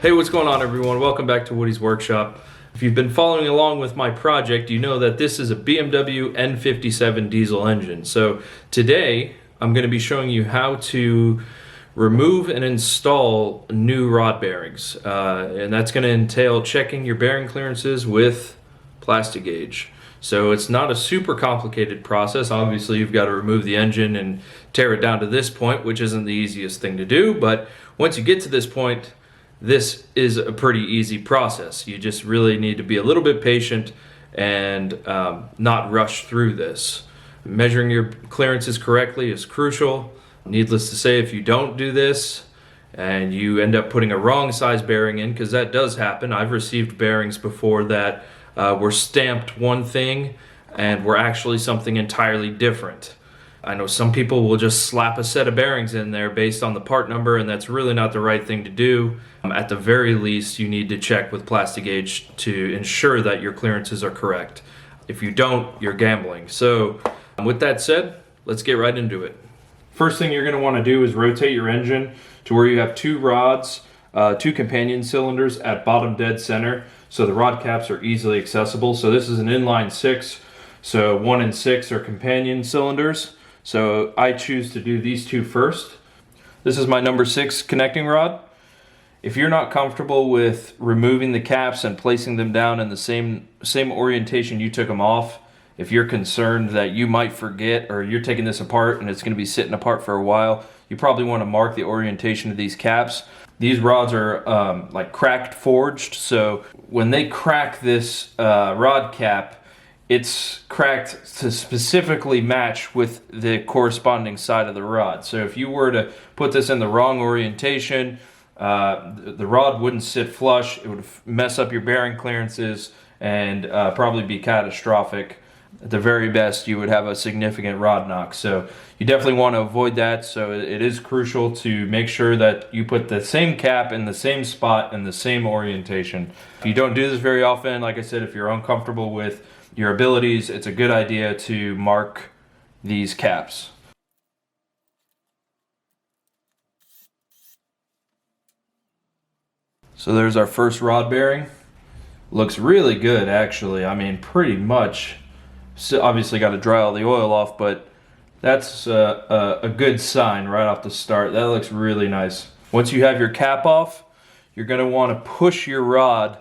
Hey, what's going on everyone? Welcome back to Woody's Workshop. If you've been following along with my project, you know that this is a BMW N57 diesel engine. So today I'm going to be showing you how to remove and install new rod bearings. And that's going to entail checking your bearing clearances with Plastigauge. So it's not a super complicated process. Obviously you've got to remove the engine and tear it down to this point, which isn't the easiest thing to do, but once you get to this point, this is a pretty easy process. You just really need to be a little bit patient and not rush through this. Measuring your clearances correctly is crucial. Needless to say, if you don't do this and you end up putting a wrong size bearing in, because that does happen. I've received bearings before that were stamped one thing and were actually something entirely different. I know some people will just slap a set of bearings in there based on the part number, and that's really not the right thing to do. At the very least, you need to check with Plastigauge to ensure that your clearances are correct. If you don't, you're gambling. So with that said, let's get right into it. First thing you're going to want to do is rotate your engine to where you have two rods, two companion cylinders at bottom dead center, so the rod caps are easily accessible. So this is an inline 6, so 1 and 6 are companion cylinders. So I choose to do these two first. This is my number 6 connecting rod. If you're not comfortable with removing the caps and placing them down in the same orientation you took them off, if you're concerned that you might forget or you're taking this apart and it's going to be sitting apart for a while, you probably want to mark the orientation of these caps. These rods are like cracked forged, so when they crack this rod cap, it's cracked to specifically match with the corresponding side of the rod. So if you were to put this in the wrong orientation, the rod wouldn't sit flush. It would mess up your bearing clearances and probably be catastrophic. At the very best, you would have a significant rod knock. So you definitely want to avoid that. So it is crucial to make sure that you put the same cap in the same spot in the same orientation. If you don't do this very often, like I said, if you're uncomfortable with your abilities, it's a good idea to mark these caps. So there's our first rod bearing. Looks really good actually. I mean, pretty much. So obviously got to dry all the oil off, but that's a good sign right off the start. That looks really nice. Once you have your cap off, you're going to want to push your rod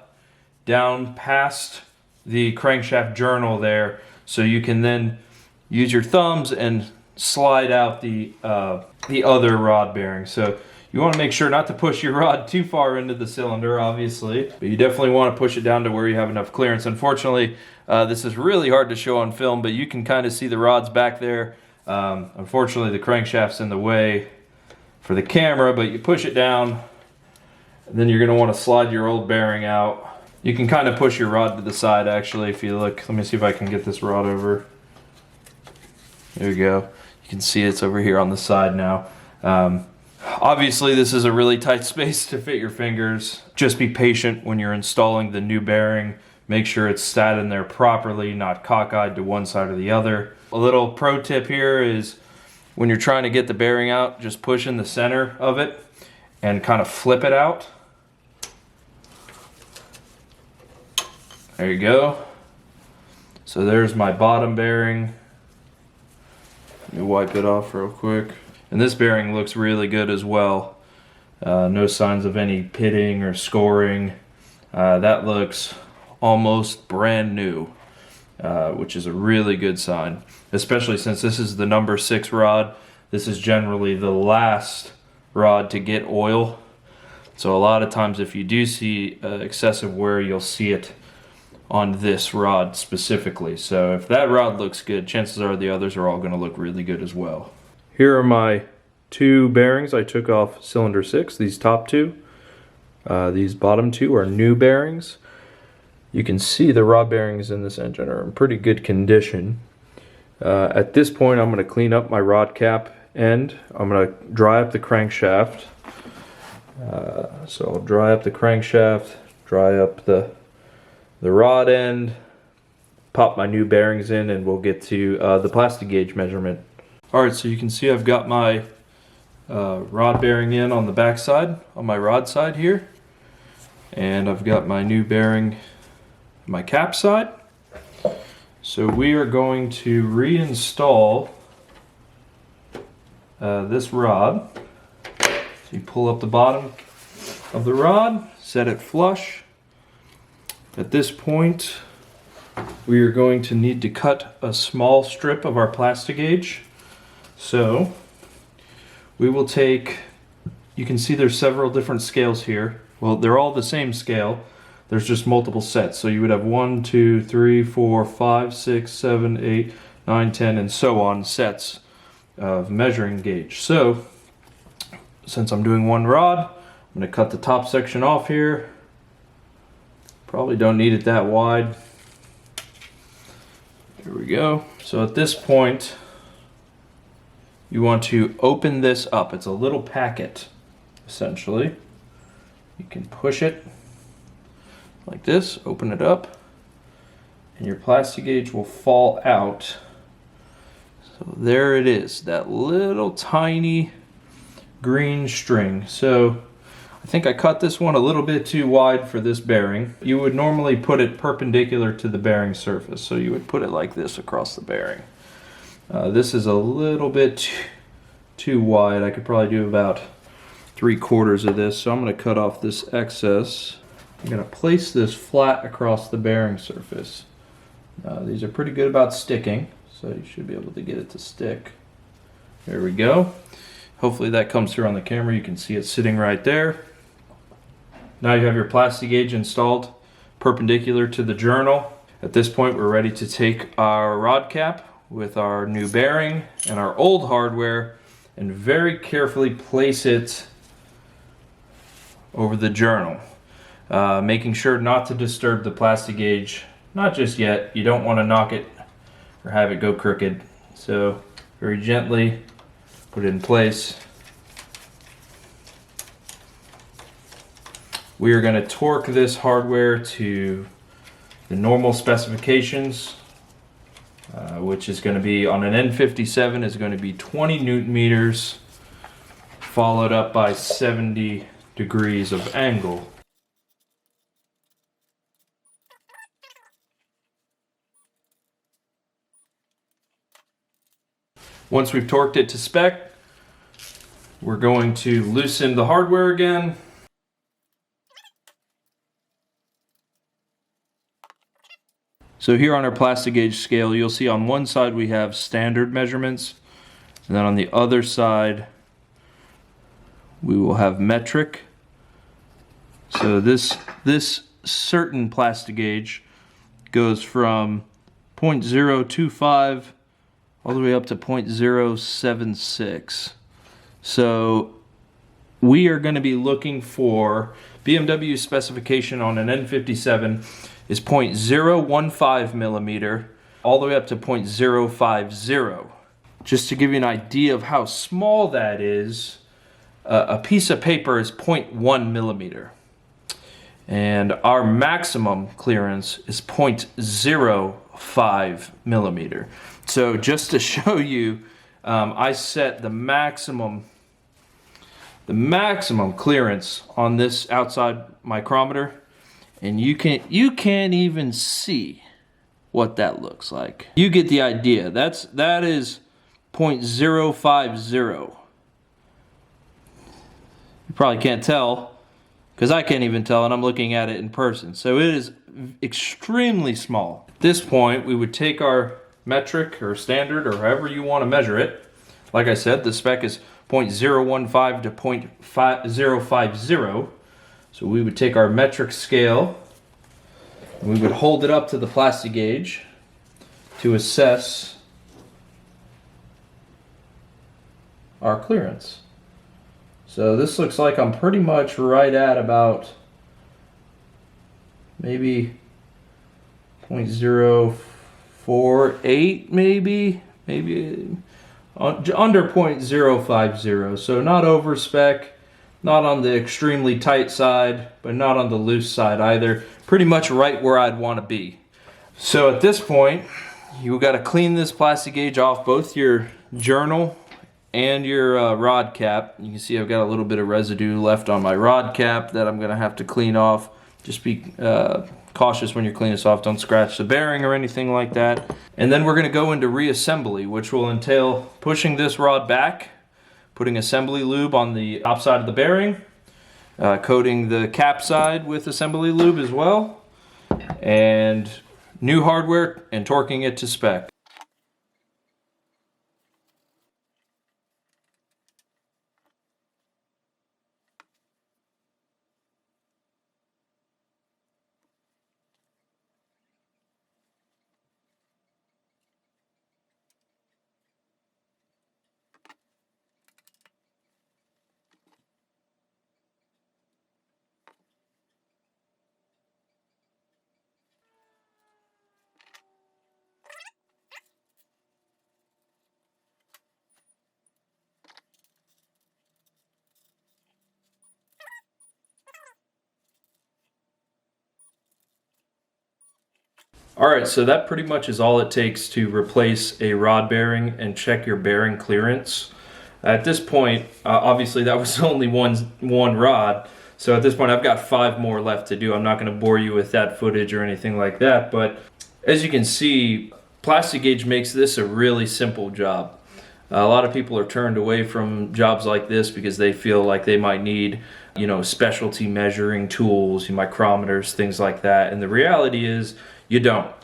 down past the crankshaft journal there, so you can then use your thumbs and slide out the other rod bearing. So you want to make sure not to push your rod too far into the cylinder, obviously, but you definitely want to push it down to where you have enough clearance. Unfortunately, this is really hard to show on film, but you can kind of see the rods back there. Unfortunately, the crankshaft's in the way for the camera, but you push it down, and then you're going to want to slide your old bearing out. You can kind of push your rod to the side, actually, if you look. Let me see if I can get this rod over. There we go. You can see it's over here on the side now. Obviously, this is a really tight space to fit your fingers. Just be patient when you're installing the new bearing. Make sure it's sat in there properly, not cockeyed to one side or the other. A little pro tip here is when you're trying to get the bearing out, just push in the center of it and kind of flip it out. There you go. So there's my bottom bearing. Let me wipe it off real quick. And this bearing looks really good as well. No signs of any pitting or scoring. That looks almost brand new, which is a really good sign, especially since this is the number 6 rod. This is generally the last rod to get oil. So a lot of times if you do see excessive wear, you'll see it on this rod specifically. So if that rod looks good, chances are the others are all going to look really good as well. Here are my 2 bearings I took off cylinder 6, these top 2. These bottom 2 are new bearings. You can see the rod bearings in this engine are in pretty good condition. At this point, I'm going to clean up my rod cap end. I'm going to dry up the crankshaft. So I'll dry up the crankshaft, dry up the rod end, pop my new bearings in, and we'll get to the Plastigauge measurement. Alright, so you can see I've got my rod bearing in on the back side, on my rod side here. And I've got my new bearing, my cap side. So we are going to reinstall this rod. So you pull up the bottom of the rod, set it flush. At this point, we are going to need to cut a small strip of our Plastigauge. So we will take, you can see there's several different scales here. Well, they're all the same scale. There's just multiple sets. So you would have 1, 2, 3, 4, 5, 6, 7, 8, 9, 10, and so on sets of measuring gauge. So since I'm doing one rod, I'm going to cut the top section off here. Probably don't need it that wide. Here we go. So at this point, you want to open this up. It's a little packet, essentially. You can push it like this, open it up, and your Plastigauge will fall out. So there it is, that little tiny green string. So I think I cut this one a little bit too wide for this bearing. You would normally put it perpendicular to the bearing surface. So you would put it like this across the bearing. This is a little bit too wide. I could probably do about 3/4 of this. So I'm going to cut off this excess. I'm going to place this flat across the bearing surface. These are pretty good about sticking, so you should be able to get it to stick. There we go. Hopefully that comes through on the camera. You can see it sitting right there. Now you have your Plastigauge installed perpendicular to the journal. At this point, we're ready to take our rod cap with our new bearing and our old hardware and very carefully place it over the journal. Making sure not to disturb the Plastigauge, not just yet. You don't want to knock it or have it go crooked. So very gently put it in place. We are going to torque this hardware to the normal specifications, which is going to be on an N57 is going to be 20 Newton meters, followed up by 70 degrees of angle. Once we've torqued it to spec, we're going to loosen the hardware again. So here on our Plastigauge scale, you'll see on one side we have standard measurements, and then on the other side we will have metric. So this certain Plastigauge goes from 0.025 all the way up to 0.076. So we are going to be looking for BMW specification on an N57 is 0.015 millimeter all the way up to 0.050. Just to give you an idea of how small that is, a piece of paper is 0.1 millimeter. And our maximum clearance is 0.05 millimeter. So just to show you, I set the maximum clearance on this outside micrometer, and you can't even see what that looks like. You get the idea. That is 0.050. You probably can't tell, because I can't even tell, and I'm looking at it in person. So it is extremely small. At this point, we would take our metric or standard or however you want to measure it. Like I said, the spec is 0.015 to 0.050. So we would take our metric scale and we would hold it up to the Plastigauge to assess our clearance. So this looks like I'm pretty much right at about maybe 0.048, maybe under 0.050. So not over spec, not on the extremely tight side, but not on the loose side either. Pretty much right where I'd want to be. So at this point, you got to clean this Plastigauge off both your journal and your rod cap. You can see I've got a little bit of residue left on my rod cap that I'm going to have to clean off. Just be cautious when you're cleaning this off. Don't scratch the bearing or anything like that. And then we're going to go into reassembly, which will entail pushing this rod back, putting assembly lube on the top side of the bearing, coating the cap side with assembly lube as well, and new hardware and torquing it to spec. Alright, so that pretty much is all it takes to replace a rod bearing and check your bearing clearance. At this point, obviously that was only one rod, so at this point I've got 5 more left to do. I'm not going to bore you with that footage or anything like that, but as you can see, Plastigauge makes this a really simple job. A lot of people are turned away from jobs like this because they feel like they might need, you know, specialty measuring tools, micrometers, things like that, and the reality is you don't.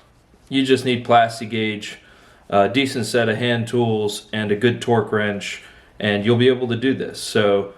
You just need Plastigauge, a decent set of hand tools, and a good torque wrench, and you'll be able to do this. So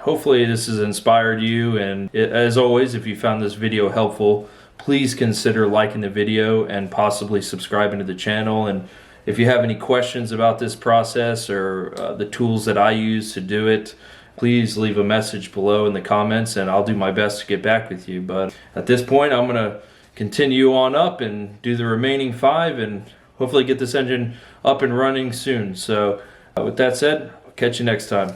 hopefully this has inspired you, and as always, if you found this video helpful, please consider liking the video and possibly subscribing to the channel. And if you have any questions about this process or the tools that I use to do it, please leave a message below in the comments and I'll do my best to get back with you. But at this point, I'm going to continue on up and do the remaining 5 and hopefully get this engine up and running soon. So with that said, I'll catch you next time.